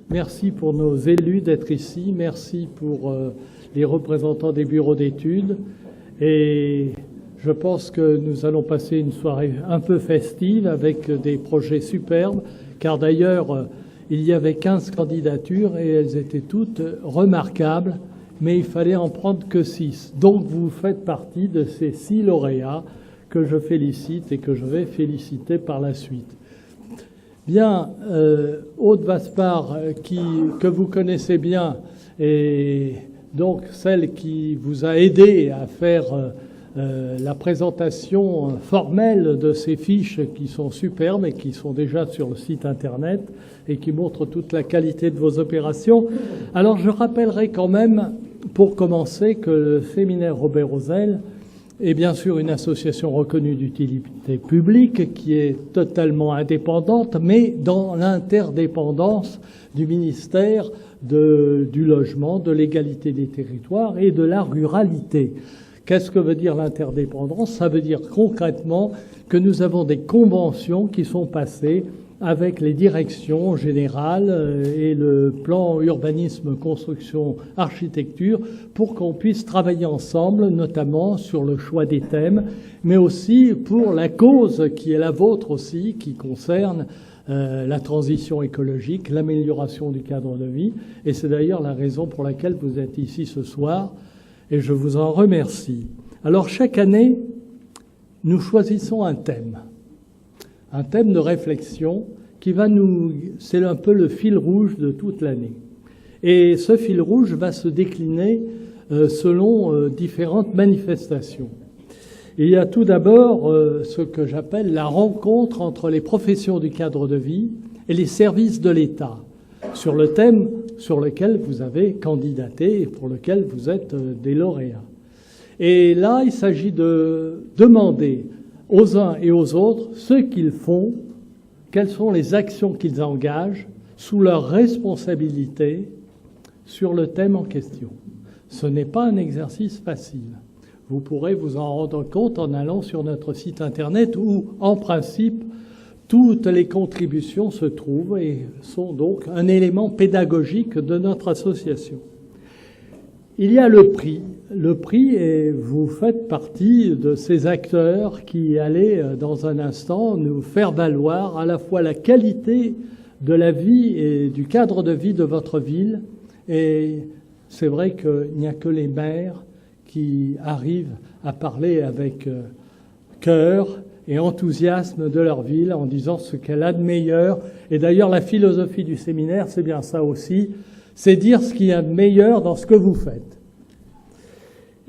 Merci pour nos élus d'être ici. Merci pour les représentants des bureaux d'études. Et je pense que nous allons passer une soirée un peu festive avec des projets superbes, car d'ailleurs, il y avait 15 candidatures et elles étaient toutes remarquables, mais il fallait en prendre que 6. Donc vous faites partie de ces 6 lauréats que je félicite et que je vais féliciter par la suite. Bien, Aude Vaspart, que vous connaissez bien, et donc celle qui vous a aidé à faire la présentation formelle de ces fiches qui sont superbes et qui sont déjà sur le site internet et qui montrent toute la qualité de vos opérations. Alors je rappellerai quand même, pour commencer, que le séminaire Robert Rosel est bien sûr une association reconnue d'utilité publique qui est totalement indépendante, mais dans l'interdépendance du ministère du logement, de l'égalité des territoires et de la ruralité. Qu'est-ce que veut dire l'interdépendance? Ça veut dire concrètement que nous avons des conventions qui sont passées avec les directions générales et le plan urbanisme, construction, architecture, pour qu'on puisse travailler ensemble, notamment sur le choix des thèmes, mais aussi pour la cause qui est la vôtre aussi, qui concerne la transition écologique, l'amélioration du cadre de vie. Et c'est d'ailleurs la raison pour laquelle vous êtes ici ce soir, et je vous en remercie. Alors chaque année, nous choisissons un thème de réflexion qui va c'est un peu le fil rouge de toute l'année. Et ce fil rouge va se décliner selon différentes manifestations. Il y a tout d'abord ce que j'appelle la rencontre entre les professions du cadre de vie et les services de l'État, sur le thème sur lequel vous avez candidaté et pour lequel vous êtes des lauréats. Et là, il s'agit de demander aux uns et aux autres ce qu'ils font, quelles sont les actions qu'ils engagent sous leur responsabilité sur le thème en question. Ce n'est pas un exercice facile. Vous pourrez vous en rendre compte en allant sur notre site internet où, en principe, toutes les contributions se trouvent et sont donc un élément pédagogique de notre association. Il y a le prix. Le prix, et vous faites partie de ces acteurs qui allaient, dans un instant, nous faire valoir à la fois la qualité de la vie et du cadre de vie de votre ville. Et c'est vrai qu'il n'y a que les maires qui arrivent à parler avec cœur et enthousiasme de leur ville en disant ce qu'elle a de meilleur. Et d'ailleurs, la philosophie du séminaire, c'est bien ça aussi, c'est dire ce qu'il y a de meilleur dans ce que vous faites.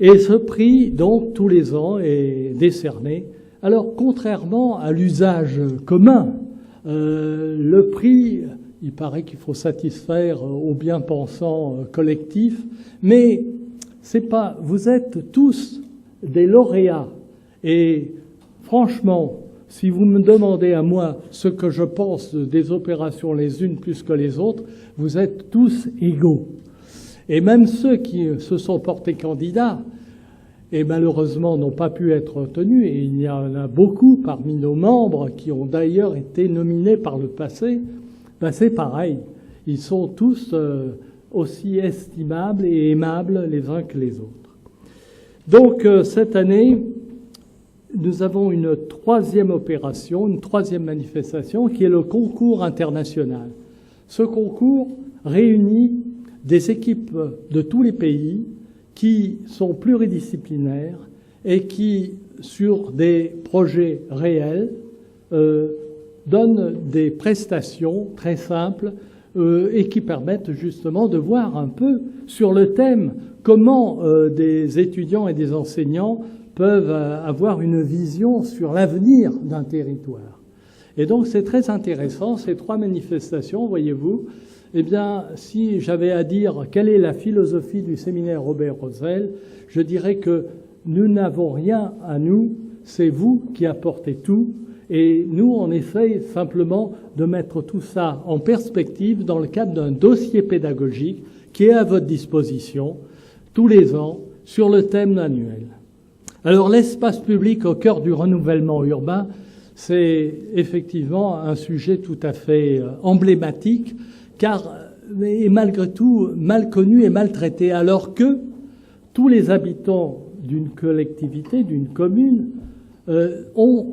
Et ce prix, donc, tous les ans, est décerné. Alors, contrairement à l'usage commun, le prix, il paraît qu'il faut satisfaire aux bien-pensants collectifs, mais c'est pas, vous êtes tous des lauréats. Et franchement, si vous me demandez à moi ce que je pense des opérations les unes plus que les autres, vous êtes tous égaux. Et même ceux qui se sont portés candidats et malheureusement n'ont pas pu être retenus, et il y en a beaucoup parmi nos membres qui ont d'ailleurs été nominés par le passé, ben c'est pareil. Ils sont tous aussi estimables et aimables les uns que les autres. Donc cette année, nous avons une troisième opération, une troisième manifestation qui est le concours international. Ce concours réunit des équipes de tous les pays qui sont pluridisciplinaires et qui, sur des projets réels, donnent des prestations très simples et qui permettent justement de voir un peu sur le thème comment des étudiants et des enseignants peuvent avoir une vision sur l'avenir d'un territoire. Et donc c'est très intéressant, ces trois manifestations, voyez-vous. Eh bien, si j'avais à dire quelle est la philosophie du séminaire Robert Rosel, je dirais que nous n'avons rien à nous, c'est vous qui apportez tout, et nous on essaye simplement de mettre tout ça en perspective dans le cadre d'un dossier pédagogique qui est à votre disposition tous les ans sur le thème annuel. Alors l'espace public au cœur du renouvellement urbain, c'est effectivement un sujet tout à fait emblématique, car est malgré tout mal connu et maltraité, alors que tous les habitants d'une collectivité, d'une commune, ont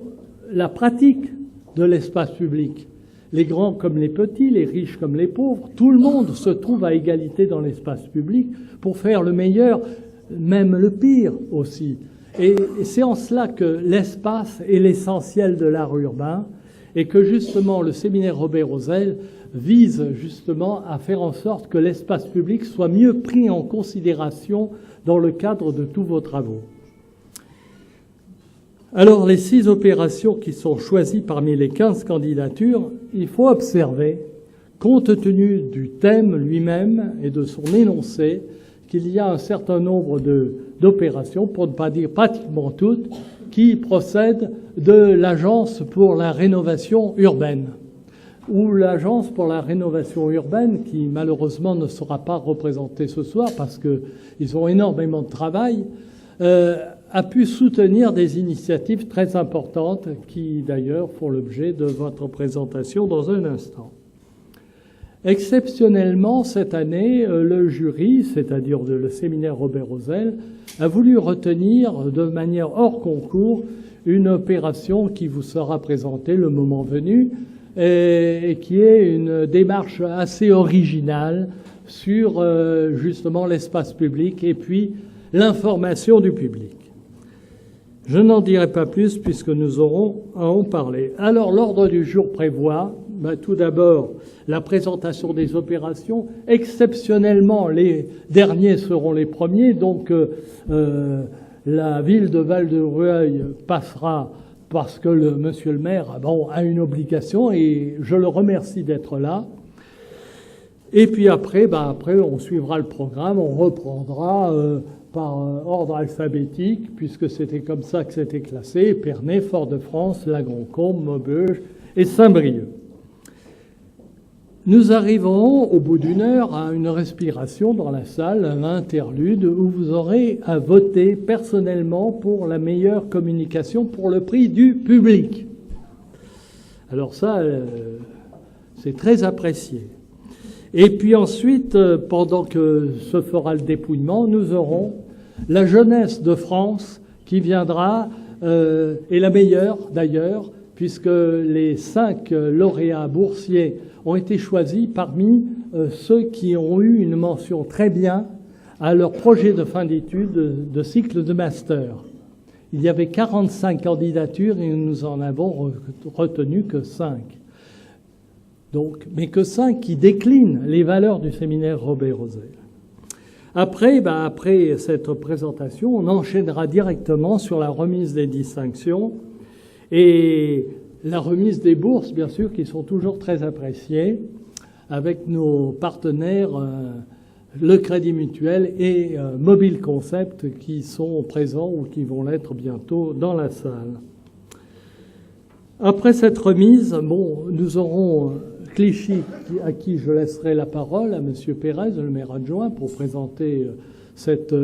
la pratique de l'espace public. Les grands comme les petits, les riches comme les pauvres, tout le monde se trouve à égalité dans l'espace public pour faire le meilleur, même le pire aussi. Et c'est en cela que l'espace est l'essentiel de l'art urbain et que justement le séminaire Robert Rosel vise justement à faire en sorte que l'espace public soit mieux pris en considération dans le cadre de tous vos travaux. Alors, les 6 opérations qui sont choisies parmi les 15 candidatures, il faut observer, compte tenu du thème lui-même et de son énoncé, qu'il y a un certain nombre d'opérations, pour ne pas dire pratiquement toutes, qui procèdent de l'Agence pour la rénovation urbaine, ou l'Agence pour la rénovation urbaine, qui malheureusement ne sera pas représentée ce soir parce qu'ils ont énormément de travail, a pu soutenir des initiatives très importantes qui, d'ailleurs, font l'objet de votre présentation dans un instant. Exceptionnellement, cette année, le jury, c'est-à-dire le séminaire Robert Rosel, a voulu retenir de manière hors concours une opération qui vous sera présentée le moment venu et qui est une démarche assez originale sur justement l'espace public et puis l'information du public. Je n'en dirai pas plus puisque nous aurons à en parler. Alors, l'ordre du jour prévoit, tout d'abord, la présentation des opérations. Exceptionnellement, les derniers seront les premiers, donc la ville de Val-de-Rueil passera parce que monsieur le maire a une obligation et je le remercie d'être là. Et puis après, on suivra le programme, on reprendra par ordre alphabétique, puisque c'était comme ça que c'était classé, Épernay, Fort-de-France, La Grand-Combe, Maubeuge et Saint-Brieuc. Nous arrivons au bout d'une heure à une respiration dans la salle, un interlude, où vous aurez à voter personnellement pour la meilleure communication pour le prix du public. Alors ça, c'est très apprécié. Et puis ensuite, pendant que se fera le dépouillement, nous aurons la jeunesse de France qui viendra, et la meilleure d'ailleurs, puisque les 5 lauréats boursiers ont été choisis parmi ceux qui ont eu une mention très bien à leur projet de fin d'études de cycle de master. Il y avait 45 candidatures et nous en avons retenu que 5. Donc, mais que 5 qui déclinent les valeurs du séminaire Robert Rosel. Après cette présentation, on enchaînera directement sur la remise des distinctions et la remise des bourses, bien sûr, qui sont toujours très appréciées, avec nos partenaires, le Crédit Mutuel et Mobile Concept, qui sont présents ou qui vont l'être bientôt dans la salle. Après cette remise, nous aurons Clichy, à qui je laisserai la parole, à M. Pérez, le maire adjoint, pour présenter cette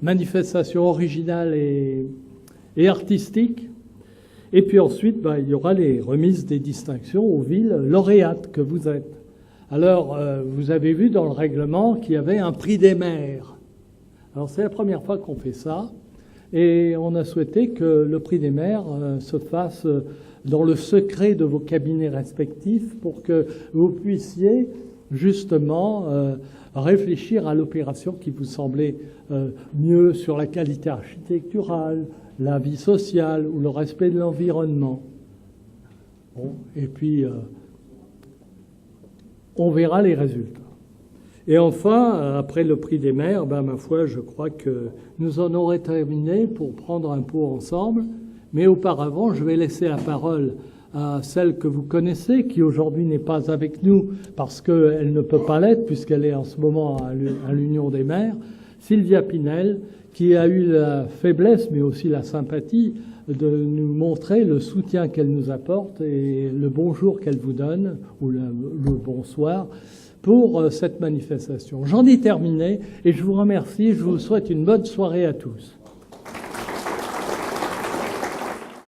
manifestation originale et artistique. Et puis ensuite, il y aura les remises des distinctions aux villes lauréates que vous êtes. Alors, vous avez vu dans le règlement qu'il y avait un prix des maires. Alors, c'est la première fois qu'on fait ça. Et on a souhaité que le prix des maires se fasse dans le secret de vos cabinets respectifs pour que vous puissiez justement réfléchir à l'opération qui vous semblait mieux sur la qualité architecturale, la vie sociale ou le respect de l'environnement. Bon, et puis, on verra les résultats. Et enfin, après le prix des maires, ma foi, je crois que nous en aurons terminé pour prendre un pot ensemble. Mais auparavant, je vais laisser la parole à celle que vous connaissez, qui aujourd'hui n'est pas avec nous parce qu'elle ne peut pas l'être puisqu'elle est en ce moment à l'Union des maires, Sylvia Pinel, qui a eu la faiblesse mais aussi la sympathie de nous montrer le soutien qu'elle nous apporte et le bonjour qu'elle vous donne, ou le bonsoir, pour cette manifestation. J'en ai terminé et je vous remercie. Je vous souhaite une bonne soirée à tous.